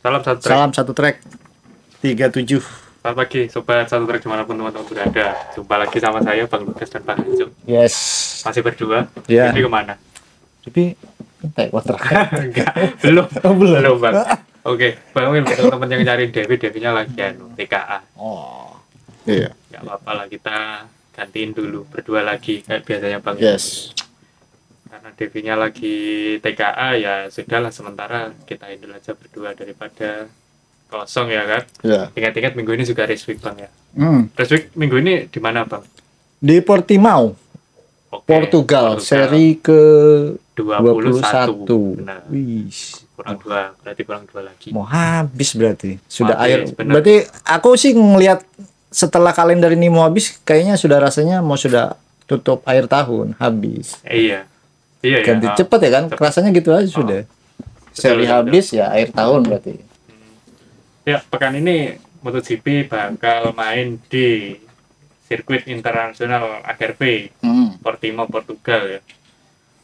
Salam satu track. Salam satu track 37. Selamat pagi sobat satu track dimanapun teman-teman berada. Jumpa lagi sama saya Bang Lukas dan Bang Hanjo. Yes. Masih berdua. Ya. Ini kemana? Tapi entek kontrak. Enggak, belum. Oh, belum. Belum Bang. Oke, Bang Wil, untuk teman yang nyari Devi-nya lagi TKA. Oh. Iya. Gak apa-apa lah, kita gantiin dulu berdua lagi kayak biasanya Bang. Yes. Karena Devinya lagi TKA ya sudahlah, sementara kita handle aja berdua daripada kosong ya kan. Iya. Ingat-ingat minggu ini juga race week Bang ya. Hmm. Race week minggu ini di mana Bang? Di Portimao, Oke, Portugal, seri ke 21. Benar. Wih. Berarti kurang dua lagi. Mau habis berarti. Sudah Habis, air. benar. Berarti aku sih ngelihat setelah kalender ini mau habis, kayaknya sudah rasanya mau sudah tutup akhir tahun, habis. Iya. Iya ya. Ganti cepet ya kan? Cepet. Rasanya gitu aja sudah. Seri betul. habis ya akhir tahun berarti. Ya, pekan ini MotoGP bakal main di sirkuit internasional AGP Portimao, Portugal ya.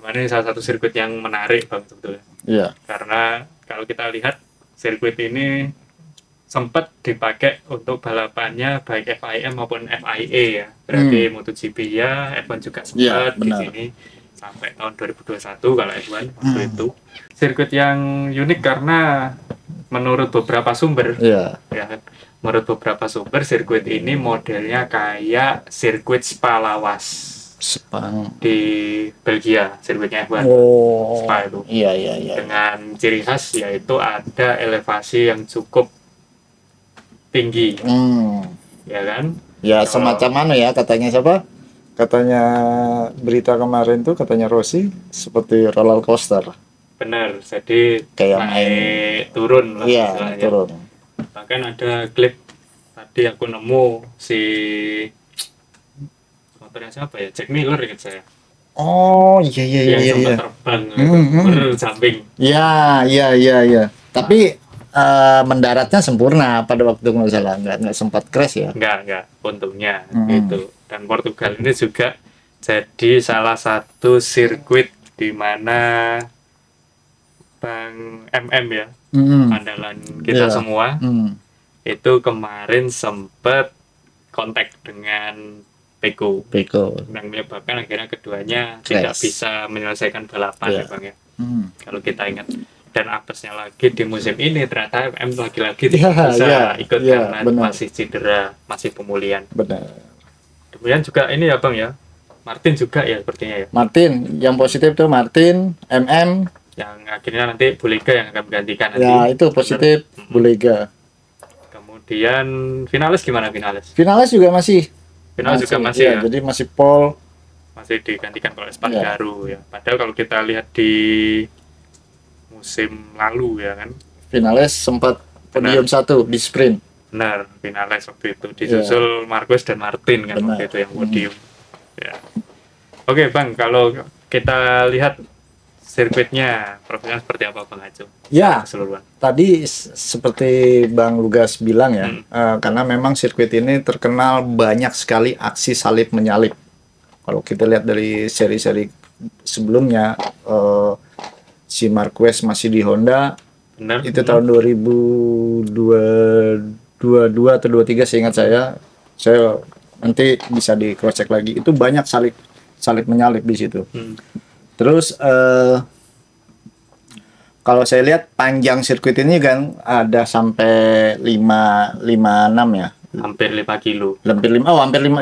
Ini salah satu sirkuit yang menarik Bang sebetulnya. Iya. Karena kalau kita lihat sirkuit ini sempat dipakai untuk balapannya baik FIM maupun FIA ya. Berarti MotoGP ya, F1 juga Iya, sempat di benar. sini sampai tahun 2021 kalau F1 waktu itu. Sirkuit yang unik karena menurut beberapa sumber Iya. ya kan, menurut beberapa sumber sirkuit ini modelnya kayak sirkuit Spa Lawas Sepang. di Belgia, sirkuitnya F1 Oh. Spa itu. Iya, iya, iya. Dengan ciri khas yaitu ada elevasi yang cukup tinggi, ya kan? Ya semacam mana ya katanya siapa? Katanya berita kemarin tuh katanya Rossi seperti roller coaster. Benar, jadi Kayak naik turun lah Iya, istilahnya. turun. Bahkan ada klip tadi aku nemu si motornya siapa ya? Jack Miller ingat saya. Oh, iya, iya, iya, Yang iya. sempat Iya. terbang berjumping. Iya, iya, iya, iya. Tapi mendaratnya sempurna pada waktu nggak salah, nggak sempat crash ya. Enggak, untungnya gitu. Dan Portugal ini juga jadi salah satu sirkuit di mana Bang MM ya, andalan kita Iya. semua, itu kemarin sempat kontak dengan Peko Peko. yang menyebabkan akhirnya keduanya Crash. tidak bisa menyelesaikan balapan Iya. ya Bang ya. Kalau kita ingat, dan apesnya lagi di musim ini ternyata MM lagi-lagi tidak Iya, bisa iya, ikut iya, karena benar. masih cedera, masih pemulihan. Benar. Kemudian juga ini ya Bang ya, Martin juga ya sepertinya ya, Martin, yang positif tuh Martin, MM. yang akhirnya nanti Bulega yang akan menggantikan nanti. Ya itu positif, Bulega. Kemudian finalis gimana finalis? Finalis juga masih. Finalis juga masih ya, Jadi masih Paul. masih digantikan oleh Espargaro ya. Padahal kalau kita lihat di musim lalu ya kan, Finalis sempat podium 1 di sprint. benar finalis waktu itu disusul Marquez dan Martin kan Benar. waktu itu yang podium. Ya. Oke Bang, kalau kita lihat sirkuitnya profilnya seperti apa Bang Aco? Ya, Keseluruhan. tadi seperti Bang Lugas bilang ya, karena memang sirkuit ini terkenal banyak sekali aksi salib menyalip. Kalau kita lihat dari seri-seri sebelumnya, si Marquez masih di Honda, Benar. itu tahun 2022 atau 23 seingat saya nanti bisa di cross check lagi, itu banyak salib menyalip di situ. Terus kalau saya lihat panjang sirkuit ini kan ada sampai 56 ya, Hampir 5 kilo. hampir 5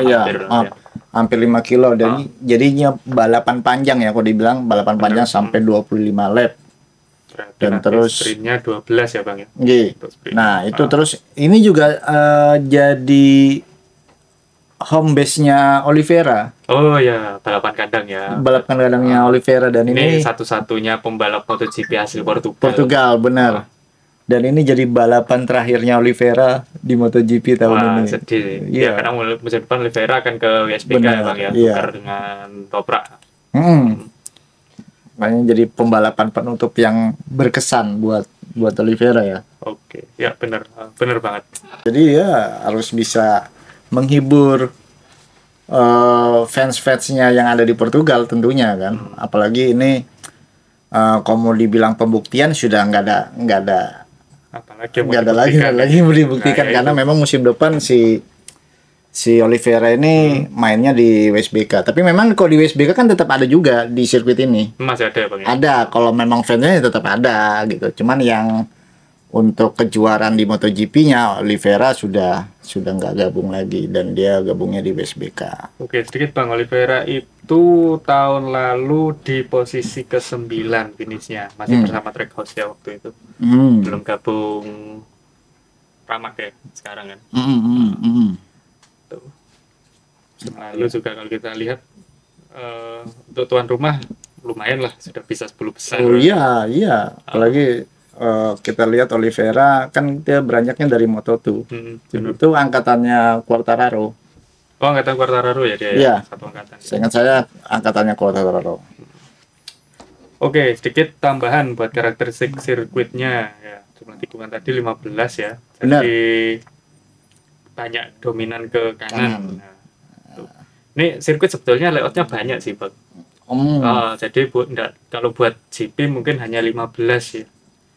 ya, Hampir, maaf, ya. hampir 5 kilo dan jadinya balapan panjang ya, kalau dibilang balapan panjang sampai 25 lap. Berarti Dan nanti terus- sprintnya 12 ya Bang ya. Nggih. Untuk sprint. Nah, itu terus ini juga jadi home base-nya Oliveira, Oh ya, balapan kandang ya. balap kandangnya Oliveira, dan Ini ini satu-satunya pembalap MotoGP asli Portugal. Portugal, benar. Dan ini jadi balapan terakhirnya Oliveira di MotoGP tahun Wah, ini. sedih. Iya. Ya, karena musim depan Oliveira akan ke WSBK Benar, ya Bang ya, iya. tukar dengan Toprak. Makanya jadi pembalapan penutup yang berkesan buat Oliveira ya. Oke, ya benar banget. Jadi ya harus bisa menghibur fans-fansnya yang ada di Portugal tentunya kan. Apalagi ini kalau mau dibilang pembuktian sudah nggak ada apalagi yang mau nggak ada lagi mau dibuktikan Nah, karena itu. memang musim depan si Oliveira ini mainnya di WSBK. Tapi memang kalau di WSBK kan tetap ada juga di sirkuit ini. Masih ada ya, Bang ya? Ada, kalau memang fansnya ya tetap ada gitu. Cuman yang untuk kejuaraan di MotoGP-nya Oliveira sudah nggak gabung lagi dan dia gabungnya di WSBK. Oke, sedikit Bang. Oliveira itu tahun lalu di posisi ke-9 finishnya, masih bersama Trackhouse ya waktu itu. Belum gabung Pramac ya sekarang kan. Tuh. Lalu juga kalau kita lihat untuk tuan rumah lumayan lah, sudah bisa 10 besar. Oh iya, apalagi kita lihat Oliveira kan dia beranjaknya dari Moto2. Itu angkatannya Quartararo. Oh, angkatan Quartararo ya dia Iya. ya? Satu angkatan. Seingat saya angkatannya Quartararo. Oke, sedikit tambahan buat karakteristik sirkuitnya ya. Jumlah tikungan tadi 15 ya. Jadi banyak dominan ke kanan. Nah, ini sirkuit sebetulnya layoutnya banyak sih, Bang. Jadi kalau buat GP mungkin hanya 15 ya.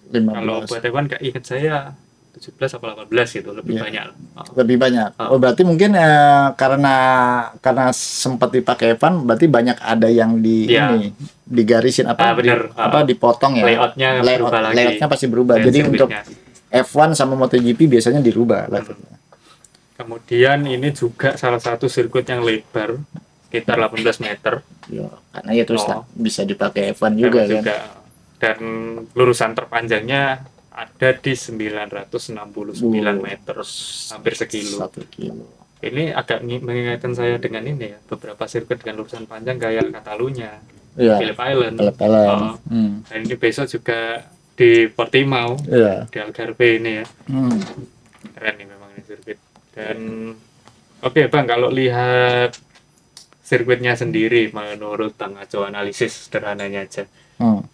15. Kalau buat F1 gak ingat saya 17 atau 18 gitu, lebih banyak. Lebih banyak. Oh, berarti mungkin karena sempat dipakai Evan, berarti banyak ada yang ini digarisin dipotong ya. Layoutnya pasti berubah. Jadi untuk F1 sama MotoGP biasanya dirubah layoutnya. Kemudian ini juga salah satu sirkuit yang lebar, sekitar 18 meter. Ya, karena ya terus bisa dipakai F1 juga kan. Dan lurusan terpanjangnya ada di 969 meter, hampir sekilo. 1 kilo. Ini agak mengingatkan saya dengan ini ya, beberapa sirkuit dengan lurusan panjang kayak Catalunya, Phillip Island. Dan ini besok juga di Portimao, di Algarve ini ya. Keren nih memang ini sirkuit. Dan oke Bang, kalau lihat sirkuitnya sendiri menurut Bang Aco, analisis sederhananya aja,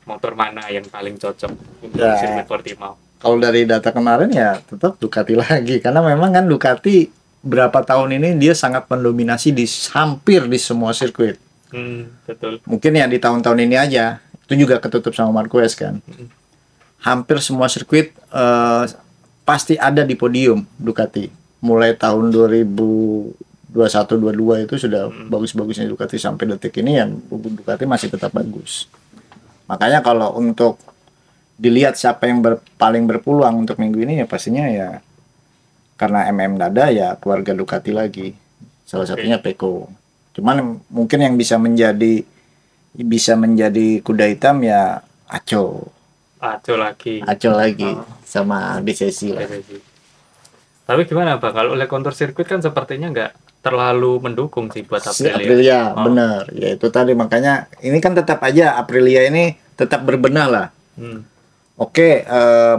motor mana yang paling cocok untuk sirkuit Portimao? Kalau dari data kemarin ya tetap Ducati lagi, karena memang kan Ducati berapa tahun ini dia sangat mendominasi hampir di semua sirkuit. Betul. Mungkin ya di tahun-tahun ini aja itu juga ketutup sama Marquez kan. Hampir semua sirkuit pasti ada di podium Ducati. Mulai tahun 2021-22 itu sudah bagus-bagusnya Ducati sampai detik ini yang Ducati masih tetap bagus. Makanya kalau untuk dilihat siapa yang paling berpeluang untuk minggu ini ya pastinya ya karena dada ya keluarga Ducati lagi. Salah satunya Pecco. Cuman mungkin yang bisa menjadi kuda hitam ya Aco lagi sama DCC lah. Tapi gimana Bang, kalau oleh kontur sirkuit kan sepertinya nggak terlalu mendukung sih buat Aprilia. Bener ya, itu tadi makanya ini kan tetap aja Aprilia ini tetap berbenah lah. Oke,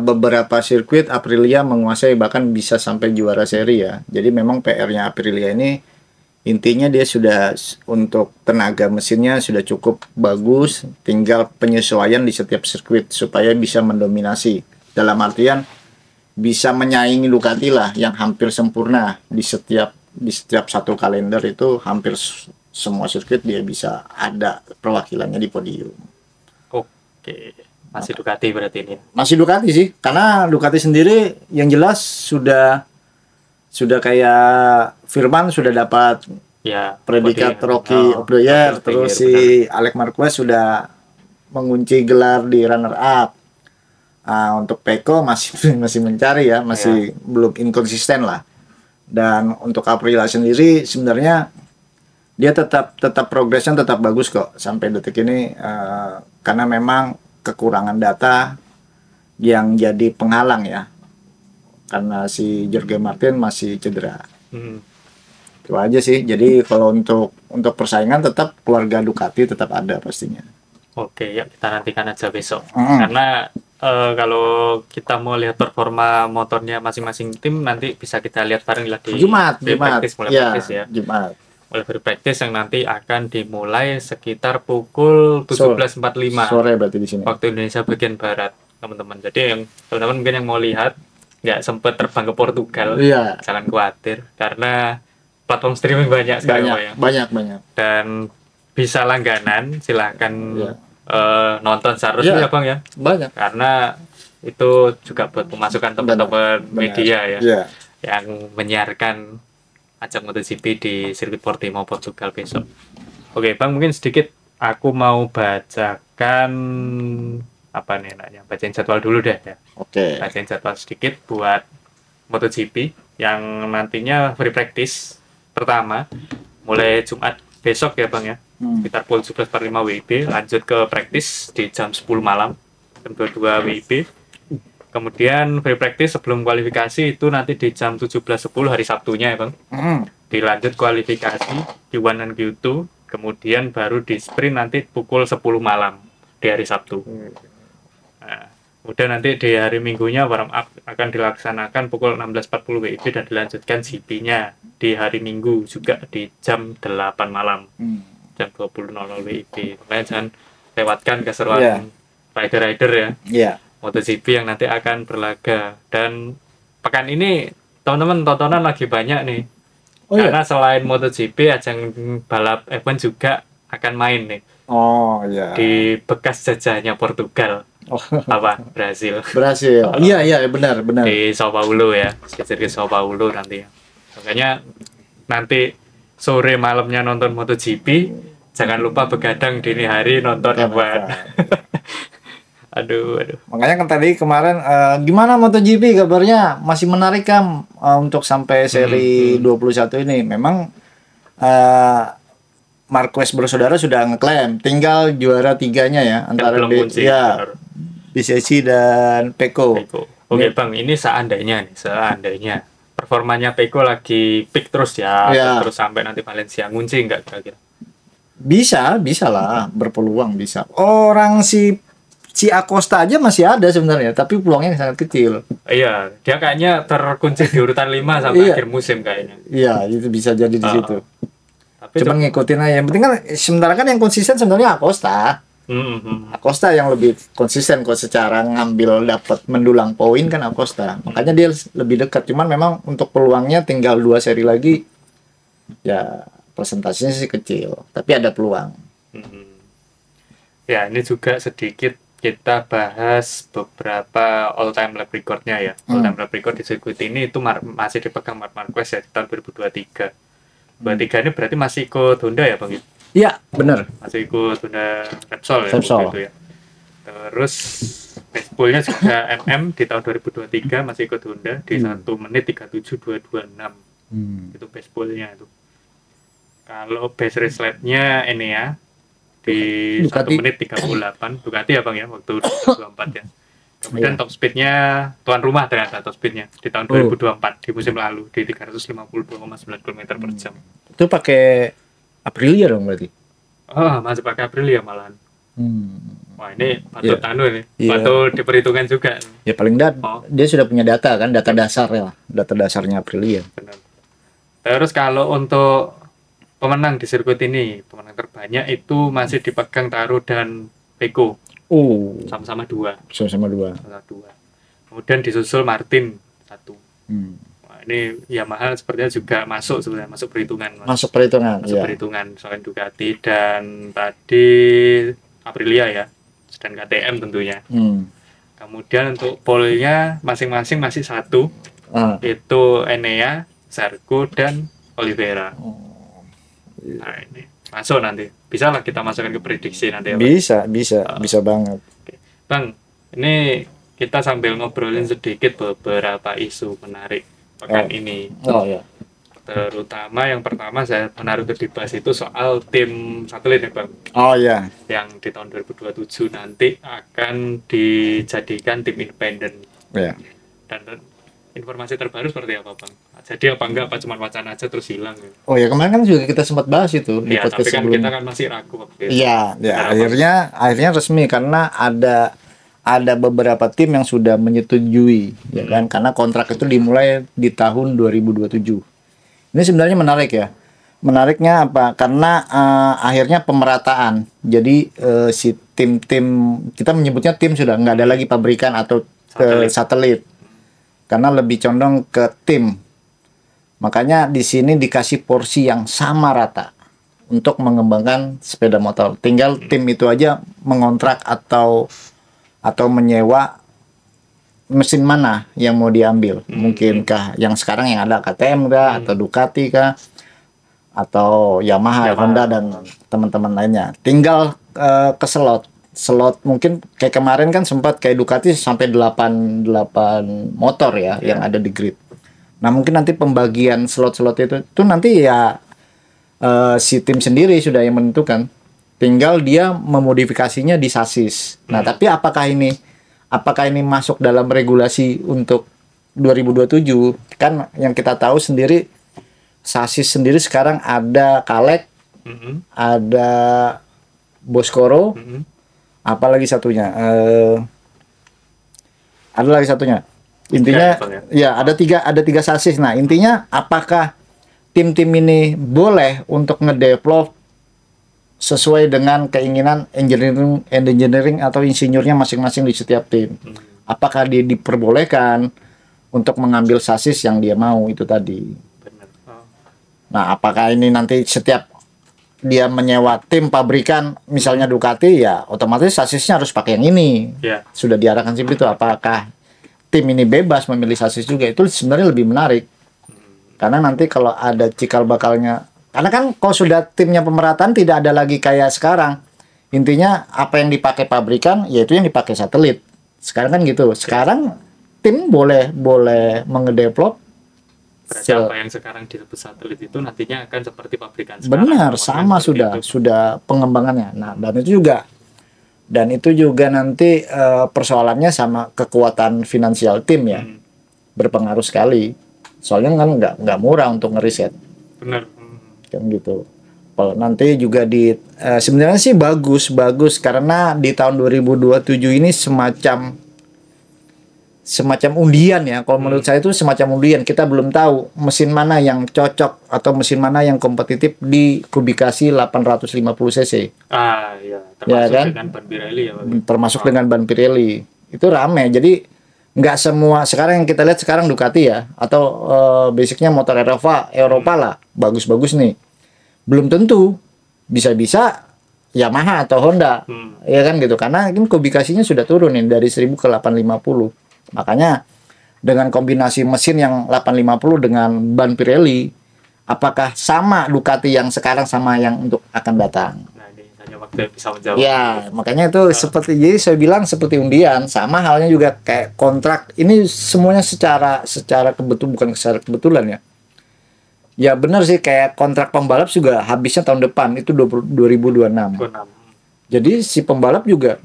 beberapa sirkuit Aprilia menguasai bahkan bisa sampai juara seri ya. Jadi memang PR-nya Aprilia ini intinya dia sudah untuk tenaga mesinnya sudah cukup bagus, tinggal penyesuaian di setiap sirkuit supaya bisa mendominasi. Dalam artian bisa menyaingi Ducati lah yang hampir sempurna di setiap satu kalender itu hampir semua sirkuit dia bisa ada perwakilannya di podium. Oke, masih Ducati berarti ini. Masih Ducati sih, karena Ducati sendiri yang jelas sudah kayak Firman sudah dapat predikat Rookie of the Year, terus si Alex Marquez sudah mengunci gelar di runner up. Untuk Pecco masih mencari ya, masih belum inkonsisten lah. Dan untuk Aprilia sendiri sebenarnya dia tetap progresnya tetap bagus kok sampai detik ini, karena memang kekurangan data yang jadi penghalang ya, karena si Jorge Martin masih cedera. Itu aja sih. Jadi kalau untuk persaingan tetap keluarga Ducati tetap ada pastinya. Oke, ya kita nantikan aja besok. Karena kalau kita mau lihat performa motornya masing-masing tim nanti bisa kita lihat bareng lah di Jumat. Practice ya. Jumat. Mulai practice yang nanti akan dimulai sekitar pukul 17.45 sore berarti di sini. Waktu Indonesia bagian barat, teman-teman. Jadi yang teman-teman mungkin yang mau lihat nggak sempat terbang ke Portugal, jangan khawatir karena platform streaming banyak sekarang banyak dan bisa langganan, silahkan nonton seharusnya Bang ya. Banyak. Karena itu juga buat pemasukan teman-teman media ya, yeah, yang menyiarkan ajang MotoGP di sirkuit Portimao Portugal besok. Oke Bang, mungkin sedikit aku mau bacakan apa nih namanya, bacain jadwal dulu deh ya. Oke. Bacain jadwal sedikit buat MotoGP yang nantinya free practice pertama mulai Jumat besok ya Bang ya, sekitar pukul 11.45 WIB, lanjut ke practice di jam 10 malam, jam 22 WIB. Kemudian free practice sebelum kualifikasi itu nanti di jam 17.10 hari Sabtunya ya Bang. Dilanjut kualifikasi Q1 dan Q2, kemudian baru di sprint nanti pukul 10 malam di hari Sabtu. Nah, kemudian nanti di hari Minggunya warm up akan dilaksanakan pukul 16.40 WIB dan dilanjutkan GP-nya di hari Minggu juga di jam 8 malam, jam 20.00 WIB. Makanya jangan lewatkan keseruan rider-rider ya. Yeah. MotoGP yang nanti akan berlaga. Dan pekan ini teman-teman tontonan lagi banyak nih. Karena selain MotoGP, ajang balap F1 juga akan main nih. Oh iya. Di bekas jajahnya Portugal. Apa? Brasil. Iya benar. Di Sao Paulo ya. Sirkuit Sao Paulo nanti. Makanya nanti sore malamnya nonton MotoGP, jangan lupa begadang dini hari nonton F1. Aduh. Makanya kan tadi kemarin gimana MotoGP kabarnya, masih menarik kan untuk sampai seri 21 ini. Memang Marquez bersaudara sudah ngeklaim tinggal juara tiganya ya, antara BCC dan Pecco. Oke Bang, ini seandainya performanya Pecco lagi peak terus ya. Terus sampai nanti Valencia, ngunci nggak kira-kira? Bisa lah, berpeluang bisa. Orang si Acosta aja masih ada sebenarnya, tapi peluangnya sangat kecil. Iya, dia kayaknya terkunci di urutan 5 sampai akhir musim kayaknya. Iya, itu bisa jadi di situ. Tapi cuman ngikutin aja. Yang penting kan sementara kan yang konsisten sebenarnya Acosta. Acosta yang lebih konsisten kok secara ngambil dapat mendulang poin kan Acosta. Makanya dia lebih dekat. Cuman memang untuk peluangnya tinggal 2 seri lagi. Ya, presentasinya sih kecil, tapi ada peluang. Ya, ini juga sedikit kita bahas beberapa all time lap recordnya ya. All time lap record di sirkuit ini itu masih dipegang Marc Marquez ya di tahun 2023. 23 ini berarti masih ikut Honda ya Bang? Iya, benar. Masih ikut Honda Repsol ya. Gitu ya. Terus baseballnya juga MM di tahun 2023 masih ikut Honda di 1 menit 37.226. Itu baseballnya itu. Kalau base race lap-nya ini ya di Ducati. 1 menit 38 Ducati ya Bang ya, waktu 2024 ya. Kemudian top speednya tuan rumah ternyata top speednya di tahun 2024 di musim lalu di 352,9 km per jam. Itu pakai Aprilia dong berarti? Masih pakai Aprilia malahan. Wah ini patut ini, patut diperhitungkan juga. Ya paling dia sudah punya data kan, data dasar ya, data dasarnya Aprilia. Benar. Terus kalau untuk pemenang di sirkuit ini, pemenang terbanyak itu masih dipegang Taro dan Pecco. Sama-sama 2. Kemudian disusul Martin 1. Nah, ini Yamaha sepertinya juga masuk perhitungan. Masuk perhitungan selain Ducati dan tadi Aprilia ya, dan KTM tentunya. Kemudian untuk pole-nya masing-masing masih 1. Itu Enea, Zarco dan Oliveira. Nah ini masuk nanti, bisa lah kita masukkan ke prediksi nanti ya, bisa banget. Oke. Bang, ini kita sambil ngobrolin sedikit beberapa isu menarik pekan ini. Terutama yang pertama saya menaruh untuk dibahas itu soal tim satelit ya Bang. Yang di tahun 2027 nanti akan dijadikan tim independen. Dan informasi terbaru seperti apa Bang? Jadi apa enggak, apa cuma wacana aja terus hilang ya? Kemarin kan juga kita sempat bahas itu di podcast tapi kan sebelumnya. Kita kan masih ragu waktu itu. Akhirnya resmi karena ada beberapa tim yang sudah menyetujui ya kan, karena kontrak itu dimulai di tahun 2027. Ini sebenarnya menarik ya. Menariknya apa? Karena akhirnya pemerataan. Jadi si tim-tim, kita menyebutnya tim, sudah nggak ada lagi pabrikan atau satelit. Karena lebih condong ke tim. Makanya di sini dikasih porsi yang sama rata untuk mengembangkan sepeda motor. Tinggal tim itu aja mengontrak atau menyewa mesin mana yang mau diambil. Mungkinkah yang sekarang yang ada KTM kah, atau Ducati kah, atau Yamaha, Honda dan teman-teman lainnya. Tinggal ke slot mungkin kayak kemarin kan sempat kayak Ducati sampai 8 motor ya yang ada di grid. Nah, mungkin nanti pembagian slot-slot itu nanti ya si tim sendiri sudah yang menentukan. Tinggal dia memodifikasinya di sasis. Nah, tapi apakah ini masuk dalam regulasi untuk 2027? Kan yang kita tahu sendiri sasis sendiri sekarang ada Kalek, ada Boskoro, apalagi satunya, ada lagi satunya. Intinya ya ada tiga sasis. Nah, intinya apakah tim-tim ini boleh untuk ngedevelop sesuai dengan keinginan engineering atau insinyurnya masing-masing di setiap tim? Apakah dia diperbolehkan untuk mengambil sasis yang dia mau itu tadi? Nah, apakah ini nanti setiap dia menyewa tim pabrikan, misalnya Ducati, ya otomatis sasisnya harus pakai yang ini. Sudah diarahkan seperti itu. Apakah tim ini bebas memilih sasis juga? Itu sebenarnya lebih menarik. Karena nanti kalau ada cikal bakalnya, karena kan kalau sudah timnya pemerataan tidak ada lagi kayak sekarang. Intinya apa yang dipakai pabrikan, yaitu yang dipakai satelit. Sekarang kan gitu. Sekarang tim boleh mengedevelop. Berarti apa yang sekarang disebut satelit itu nantinya akan seperti pabrikan sekarang. Benar, sama sudah pengembangannya. Nah, dan itu juga nanti persoalannya sama kekuatan finansial tim ya. Berpengaruh sekali. Soalnya kan nggak murah untuk ngeriset. Benar. Kan gitu. Nanti juga sebenarnya sih bagus karena di tahun 2027 ini semacam undian ya. Kalau menurut saya itu semacam undian. Kita belum tahu mesin mana yang cocok atau mesin mana yang kompetitif di kubikasi 850 cc. Iya, termasuk kan? Dengan ban Pirelli ya. Termasuk dengan ban Pirelli. Itu rame. Jadi nggak semua sekarang yang kita lihat sekarang Ducati ya, atau basicnya motor Eropa lah, bagus-bagus nih. Belum tentu bisa-bisa Yamaha atau Honda. Ya kan gitu. Karena ini kubikasinya sudah turun nih dari 1000 ke 850. Makanya dengan kombinasi mesin yang 850 dengan ban Pirelli, apakah sama Ducati yang sekarang sama yang untuk akan datang? Nah, ini hanya waktu yang bisa menjawab. Ya, makanya itu jadi saya bilang seperti undian. Sama halnya juga kayak kontrak. Ini semuanya secara bukan secara kebetulan ya. Ya benar sih, kayak kontrak pembalap juga habisnya tahun depan, itu 2026. Jadi si pembalap juga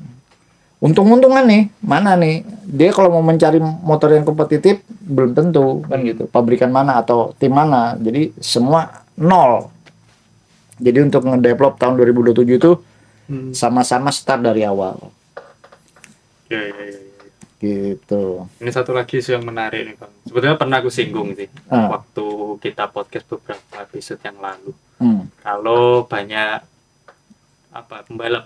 untung-untungan nih, mana nih dia kalau mau mencari motor yang kompetitif belum tentu kan gitu, pabrikan mana atau tim mana, jadi semua nol. Jadi untuk ngedevelop tahun 2027 itu sama-sama start dari awal. Ya. Gitu. Ini satu lagi yang menarik nih Bang. Sebetulnya pernah aku singgung sih waktu kita podcast beberapa episode yang lalu. Kalau banyak pembalap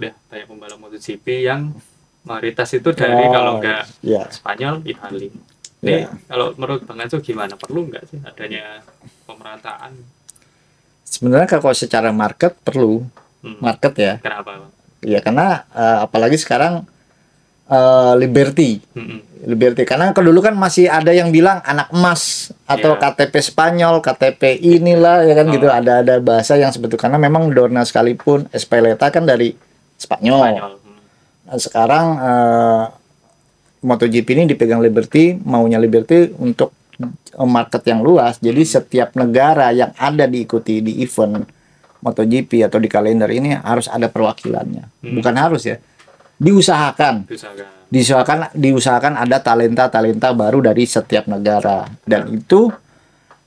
MotoGP yang mayoritas itu dari kalau enggak Spanyol, Itali. Nih, kalau menurut Bang Anso gimana? Perlu enggak sih adanya pemerataan? Sebenarnya kalau secara market perlu. Market ya. Kenapa, Bang? Ya karena apalagi sekarang Liberty. Karena kalau dulu kan masih ada yang bilang anak emas atau KTP Spanyol, KTP inilah ya kan gitu. Ada bahasa yang sebetulnya, karena memang Dorna sekalipun Espeleta kan dari Spanyol. Nah, sekarang MotoGP ini dipegang Liberty, maunya Liberty untuk market yang luas. Jadi setiap negara yang ada diikuti di event MotoGP atau di kalender ini harus ada perwakilannya. Bukan harus ya. Diusahakan ada talenta baru dari setiap negara, dan itu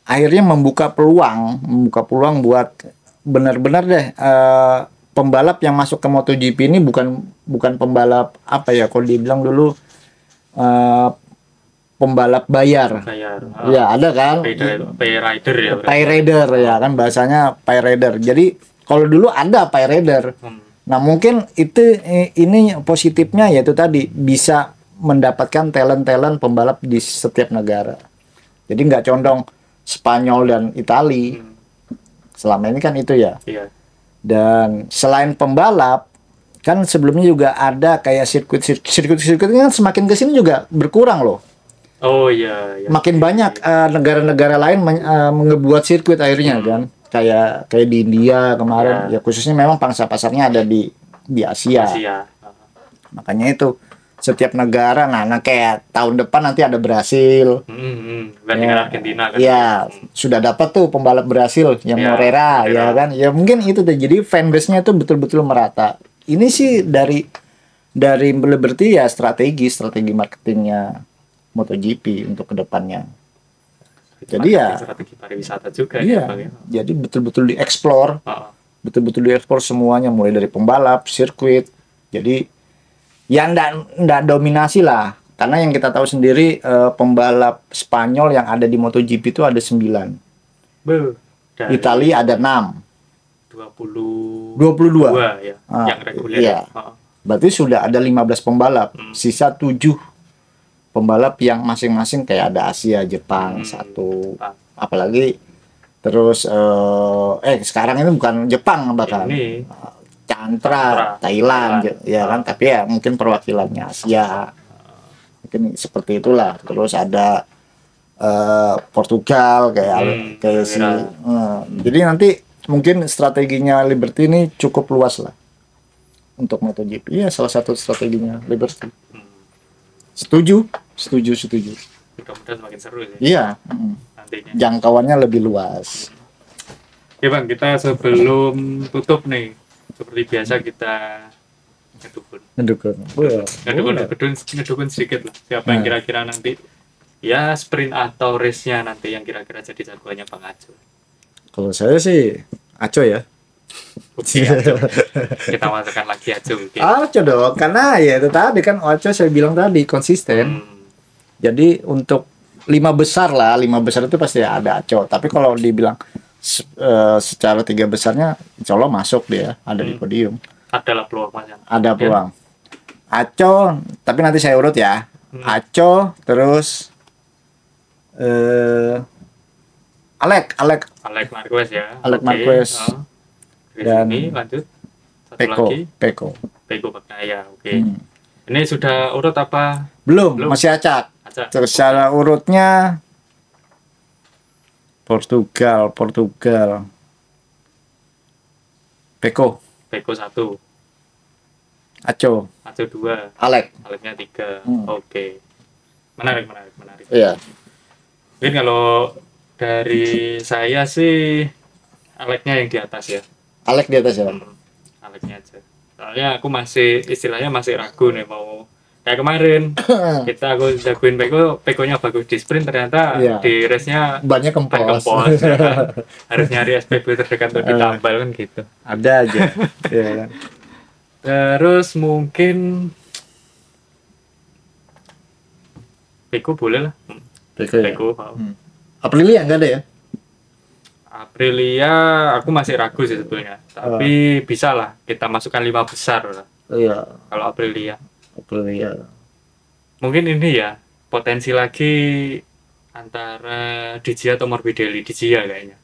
akhirnya membuka peluang buat benar-benar deh pembalap yang masuk ke MotoGP ini bukan pembalap kalau dibilang dulu pembalap bayar. Ya ada kan pay rider ya kan bahasanya pay rider. Jadi kalau dulu ada pay rider. Nah, mungkin ini positifnya yaitu tadi bisa mendapatkan talent pembalap di setiap negara. Jadi nggak condong Spanyol dan Itali. Selama ini kan itu ya. Dan selain pembalap, kan sebelumnya juga ada kayak sirkuit ini kan semakin kesini juga berkurang loh. Oh iya, iya. Makin banyak negara-negara lain ngebuat sirkuit akhirnya kan. Kayak di India kemarin ya khususnya memang pangsa pasarnya ada di Asia. Makanya itu setiap negara, nah kayak tahun depan nanti ada Brasil, bandingkan Argentina kan. Ya, sudah dapat tuh pembalap Brasil yang Morera, ya kan. Ya mungkin itu tuh. Jadi fanbase-nya itu betul-betul merata. Ini sih dari Liberty ya strategi marketingnya MotoGP untuk kedepannya. Jadi ya strategi pariwisata juga ya, Bang, ya. Jadi betul-betul dieksplor, semuanya mulai dari pembalap, sirkuit. Jadi ya ndak dominasi lah, karena yang kita tahu sendiri pembalap Spanyol yang ada di MotoGP itu ada 9. Italia ada 6. 22 ya, yang reguler. Iya. Berarti sudah ada 15 pembalap, sisa 7 pembalap yang masing-masing kayak ada Asia, Jepang satu, apalagi terus sekarang ini bukan Jepang bahkan Chandra, Thailand ya kan, tapi ya mungkin perwakilannya Asia, mungkin seperti itulah. Terus ada Portugal kayak si jadi nanti mungkin strateginya Liberty ini cukup luas lah untuk MotoGP. Iya, salah satu strateginya Liberty. Setuju. Mudah-mudahan semakin seru ya. Iya. Nantinya. Jangkauannya lebih luas. Oke Bang, kita sebelum tutup nih, seperti biasa kita ngedukun sedikit lah. Siapa yang kira-kira nanti ya sprint atau race-nya nanti yang kira-kira jadi jagoannya Bang Aco. Kalau saya sih Aco ya. Oke, Aco. Kita masukkan lagi Aco. Aco dong, karena ya itu tadi kan Aco saya bilang tadi konsisten. Jadi untuk 5 besar itu pasti ada Aco. Tapi kalau dibilang secara 3 besarnya, insya Allah masuk dia, ada di podium. Adalah peluang Mas. Ada peluang. Aco, tapi nanti saya urut ya. Aco, terus Alec Marquez ya. Marquez. Dan ini lanjut satu Peko Bagnaia. Oke. Ini sudah urut apa? Belum. Masih acak. Terus secara urutnya Portugal. Peko 1. Aco 2. Aleknya 3. Oke. Menarik. Iya. Mungkin kalau dari saya sih Aleknya yang di atas ya. Alek di atas ya. Aleknya aja. Soalnya aku istilahnya masih ragu nih mau kayak kemarin aku jagoin Pekonya bagus di sprint, ternyata di race-nya banyak kempos ya kan? Harus nyari SPB terdekat untuk ditambal kan gitu. Ada aja. Ya kan. Terus mungkin Peko boleh lah. Peko. Aprilia enggak ada ya? Aprilia aku masih ragu sih sebetulnya, tapi bisa lah kita masukkan 5 besar lah. Iya. Kalau Aprilia mungkin ini ya potensi lagi antara Digi atau Morbidelli. Digi ya kayaknya.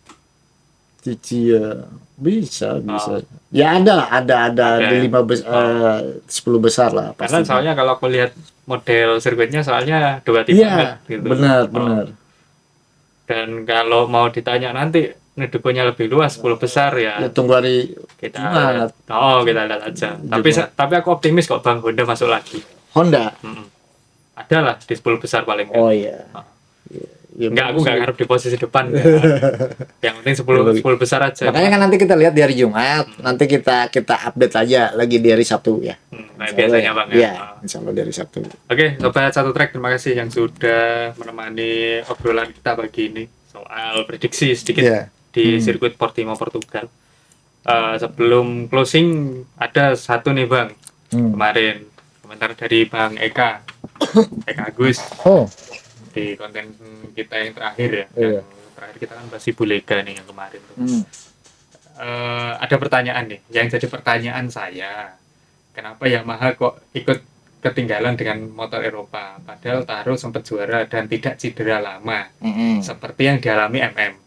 Digi ya bisa. Ya ada di 10 besar lah pasti. Karena soalnya kalau aku lihat model sirkuitnya soalnya 2 tipe gitu. Benar. Dan kalau mau ditanya nanti dukunnya lebih luas 10 besar ya tunggu hari kita lihat aja. Tapi aku optimis kok Bang Honda masuk lagi. Honda ada lah di 10 besar paling. Oh iya. Aku nggak harap di posisi depan ya. Yang penting 10 besar aja. Makanya kan nanti kita lihat di hari Jumat, nanti kita update aja lagi di hari Sabtu ya. Biasanya Bang ya. Insya Allah di hari Sabtu. Oke, Sobat Satu Track, terima kasih yang sudah menemani obrolan kita pagi ini soal prediksi sedikit di sirkuit Portimao Portugal. Sebelum closing ada satu nih Bang, kemarin komentar dari Bang Eka Agus di konten kita yang terakhir ya. Yang terakhir kita kan bahas Ibu Lega nih yang kemarin tuh. Ada pertanyaan nih, yang jadi pertanyaan saya, kenapa Yamaha kok ikut ketinggalan dengan motor Eropa, padahal Taro sempat juara dan tidak cedera lama seperti yang dialami MM.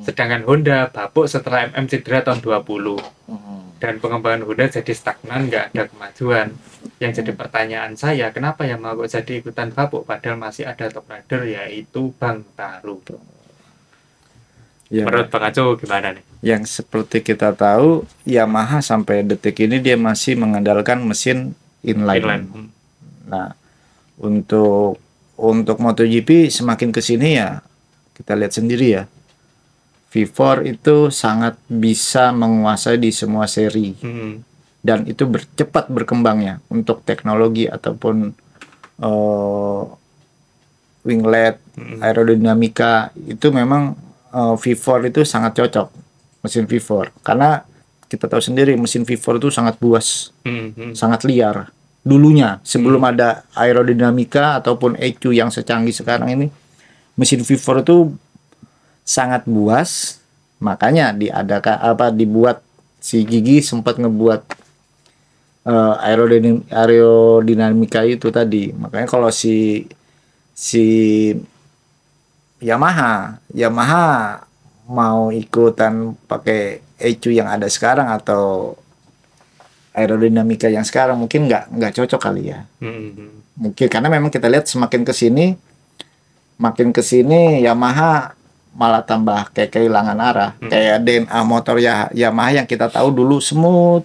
Sedangkan Honda bapuk setelah MM cedera tahun 20 dan pengembangan Honda jadi stagnan, nggak ada kemajuan. Yang jadi pertanyaan saya, kenapa Yamaha kok jadi ikutan bapuk padahal masih ada top rider yaitu Bang Taro. Ya, menurut Bang Aco gimana nih? Yang seperti kita tahu, Yamaha sampai detik ini dia masih mengandalkan mesin inline. Nah, untuk MotoGP semakin ke sini ya kita lihat sendiri ya. V4 itu sangat bisa menguasai di semua seri. Dan itu cepat berkembangnya untuk teknologi ataupun winglet, aerodinamika itu memang V4 itu sangat cocok mesin V4 karena kita tahu sendiri mesin V4 itu sangat buas, sangat liar. Dulunya sebelum ada aerodinamika ataupun ECU yang secanggih sekarang ini, mesin V4 itu sangat buas, makanya dibuat si Gigi sempat ngebuat aerodinamika itu tadi. Makanya kalau si Yamaha mau ikutan pakai ECU yang ada sekarang atau aerodinamika yang sekarang mungkin nggak cocok kali ya. Mungkin karena memang kita lihat makin kesini Yamaha malah tambah kayak kehilangan arah. Kayak DNA motor Yamaha yang kita tahu dulu smooth,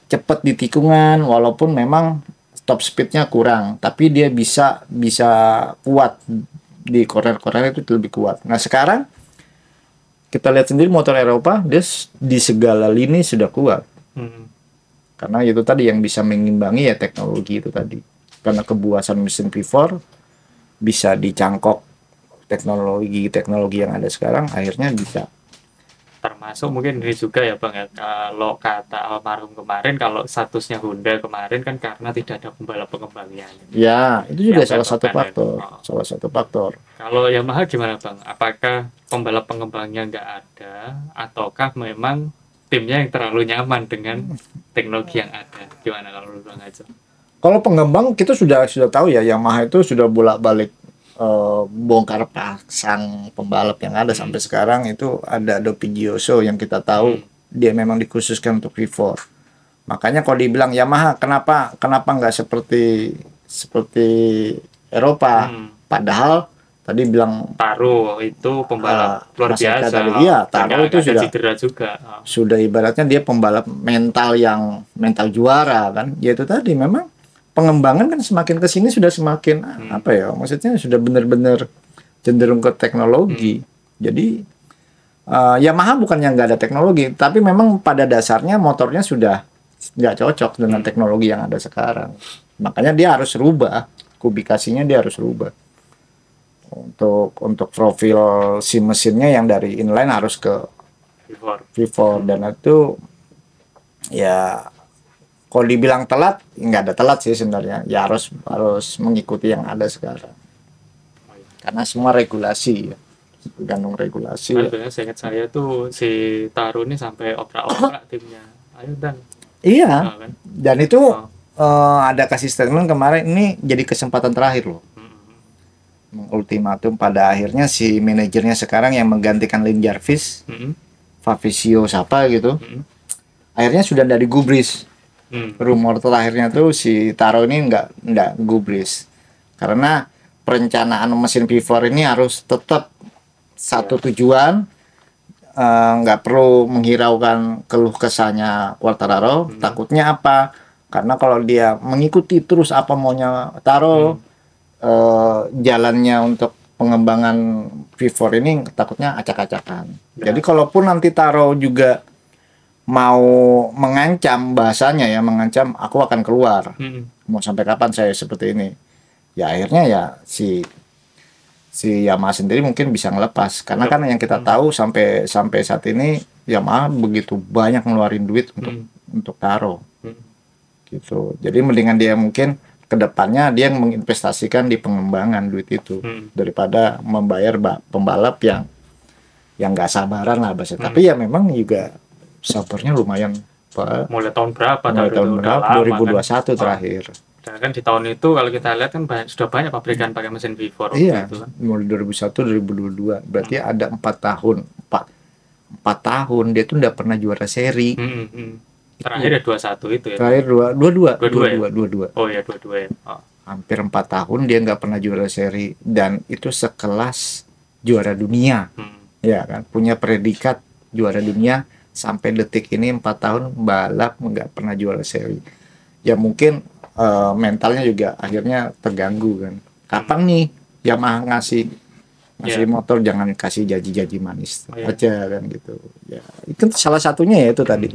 cepet di tikungan, walaupun memang top speednya kurang, tapi dia bisa kuat di corner itu lebih kuat. Nah sekarang kita lihat sendiri motor Eropa dia di segala lini sudah kuat. Karena itu tadi yang bisa mengimbangi ya teknologi itu tadi. Karena kebuasan mesin V4 bisa dicangkok teknologi yang ada sekarang, akhirnya bisa. Termasuk mungkin ini juga ya Bang ya, kalau kata almarhum kemarin, kalau statusnya Honda kemarin kan karena tidak ada pembalap pengembangnya. Ya, itu juga salah satu faktor. Kalau Yamaha gimana Bang? Apakah pembalap pengembangnya nggak ada, ataukah memang timnya yang terlalu nyaman dengan teknologi yang ada? Gimana kalau Bang aja? Kalau pengembang kita sudah tahu ya, Yamaha itu sudah bolak-balik bongkar pasang pembalap yang ada sampai sekarang. Itu ada Dovizioso yang kita tahu dia memang dikhususkan untuk V4. Makanya kalau dibilang Yamaha kenapa nggak seperti Eropa, padahal tadi bilang Taro itu pembalap luar biasa. Iya, Taro itu sudah ibaratnya dia pembalap mental juara kan. Ya itu tadi memang pengembangan kan semakin ke sini sudah semakin maksudnya sudah benar-benar cenderung ke teknologi. Jadi Yamaha bukannya nggak ada teknologi, tapi memang pada dasarnya motornya sudah nggak cocok dengan teknologi yang ada sekarang. Makanya dia harus rubah, kubikasinya dia harus rubah. Untuk profil si mesinnya yang dari inline harus ke V4 dan itu ya kalau dibilang telat, nggak ada telat sih sebenarnya. Ya harus mengikuti yang ada sekarang. Karena semua regulasi ya. Tergantung regulasi. Sebenarnya seingat saya tuh si Taro ini sampai oprak-oprak timnya. Ayo Dan. Iya. Kan? Dan itu ada kasih statement kemarin, ini jadi kesempatan terakhir loh. Mengultimatum pada akhirnya si manajernya sekarang yang menggantikan Lin Jarvis, Fabrizio siapa gitu. Akhirnya sudah dari gubris. Rumor terakhirnya tuh si Taro ini nggak gubris karena perencanaan mesin V4 ini harus tetap satu tujuan, nggak perlu menghiraukan keluh kesahnya Quartararo. Takutnya apa? Karena kalau dia mengikuti terus apa maunya Taro, jalannya untuk pengembangan V4 ini takutnya acak-acakan. Jadi kalaupun nanti Taro juga mau mengancam, bahasanya ya mengancam, aku akan keluar, mau sampai kapan saya seperti ini, ya akhirnya ya si Yamaha sendiri mungkin bisa ngelepas karena kan yang kita tahu sampai saat ini Yamaha begitu banyak ngeluarin duit untuk Taro gitu. Jadi mendingan dia mungkin kedepannya dia menginvestasikan di pengembangan duit itu daripada membayar pembalap yang nggak sabaran lah bahasa. Tapi ya memang juga sabarnya lumayan Pak. Mulai tahun berapa? Mulai tahun berapa? 2021 kan? Terakhir. Dan kan di tahun itu kalau kita lihat kan sudah banyak pabrikan pakai mesin V4. Iya. Gitu kan? Mulai 2001 2022. Berarti ada 4 tahun. 4 tahun dia tuh udah pernah juara seri. Terakhir ya 21 itu ya. Terakhir 22. Oh ya 22 ya. Oh. Hampir 4 tahun dia nggak pernah juara seri, dan itu sekelas juara dunia. Ya kan, punya predikat juara dunia, sampai detik ini 4 tahun balap nggak pernah juara seri. Ya mungkin mentalnya juga akhirnya terganggu kan. Kapan nih Yamaha ngasih motor, jangan kasih janji-janji manis aja kan gitu. Ya itu salah satunya ya itu tadi.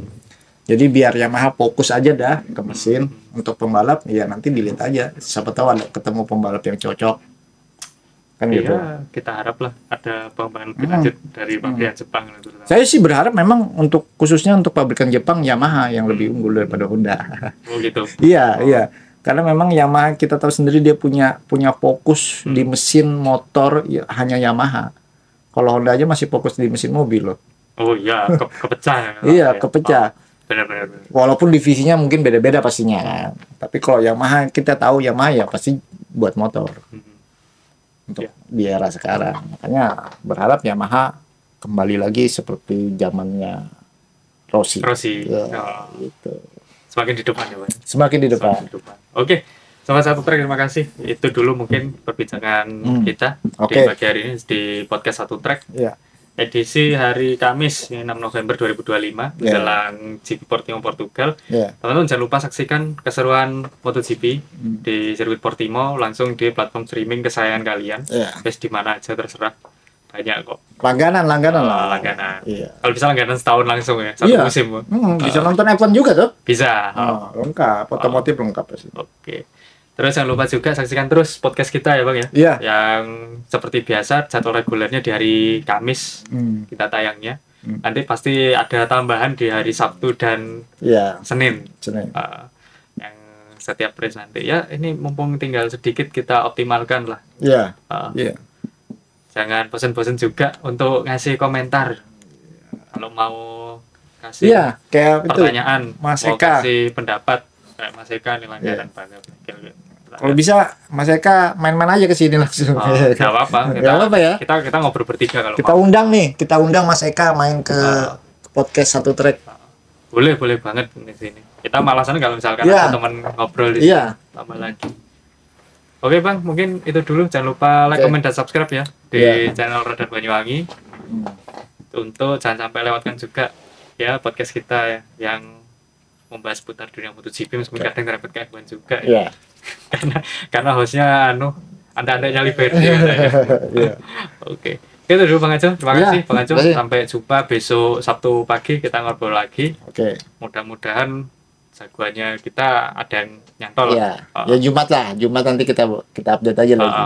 Jadi biar Yamaha fokus aja dah ke mesin. Untuk pembalap ya nanti dilihat aja, siapa tahu ada ketemu pembalap yang cocok kan gitu. Kita harap lah ada pengembangan lebih lanjut dari pabrikan Jepang itu. Saya sih berharap memang khususnya untuk pabrikan Jepang, Yamaha yang lebih unggul daripada Honda. Oh gitu. Iya. Karena memang Yamaha kita tahu sendiri dia punya fokus di mesin motor ya, hanya Yamaha. Kalau Honda aja masih fokus di mesin mobil loh. Oh iya, kepecah. Iya, kepecah. Benar. Walaupun divisinya mungkin beda-beda pastinya kan. Tapi kalau Yamaha, kita tahu Yamaha ya pasti buat motor. Untuk di era sekarang. Makanya berharap Yamaha kembali lagi seperti zamannya Rossi. Ya, gitu. Semakin di depan ya, Pak. Semakin di depan. Oke. Sobat Satu Trek, terima kasih. Itu dulu mungkin perbincangan kita di pagi hari ini di podcast Satu Trek. Edisi hari Kamis 6 November 2025 menjelang GP Portimao Portugal. Teman-teman jangan lupa saksikan keseruan MotoGP di sirkuit Portimao langsung di platform streaming kesayangan kalian. Best di mana aja terserah. Banyak kok. Langganan lah. Langganan. Kalau bisa langganan setahun langsung ya, satu musim. Bisa nonton F1 juga tuh? Bisa. Lengkap, otomotif lengkap sih. Oke. Terus jangan lupa juga saksikan terus podcast kita ya Bang ya. Yang seperti biasa jadwal regulernya di hari Kamis kita tayangnya. Nanti pasti ada tambahan di hari Sabtu dan Senin. Yang setiap race nanti ya, ini mumpung tinggal sedikit kita optimalkan lah. Jangan bosan-bosan juga untuk ngasih komentar. Kalau mau kasih kayak pertanyaan, Mas mau Eka. kasih pendapat, kayak Mas Eka nih langganan banget. Kalau bisa Mas Eka main-main aja ke sini langsung. Nggak apa-apa. Nggak apa-apa ya. Kita ngobrol bertiga kalau kita mau. Kita undang Mas Eka main ke podcast Satu Trek. Boleh banget di sini. Kita malasan kalau misalkan ada teman ngobrol di sini tambah lagi. Oke Bang, mungkin itu dulu. Jangan lupa like, comment, dan subscribe ya di channel Radan Banyuwangi. Untuk jangan sampai lewatkan juga ya podcast kita ya, yang membahas putar dunia MotoGP, meskipun kadang terdapat kehidupan juga ya. karena hostnya anda-andanya Liberty. Oke. Itu dulu Bang Aco. Terima kasih Bang Aco. Sampai jumpa besok Sabtu pagi, kita ngobrol lagi. Mudah-mudahan jagoannya kita ada yang nyantol. Ya Jumat nanti kita update aja lagi.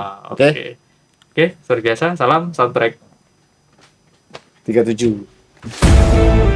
Oke, seperti biasa, salam Soundtrack 37.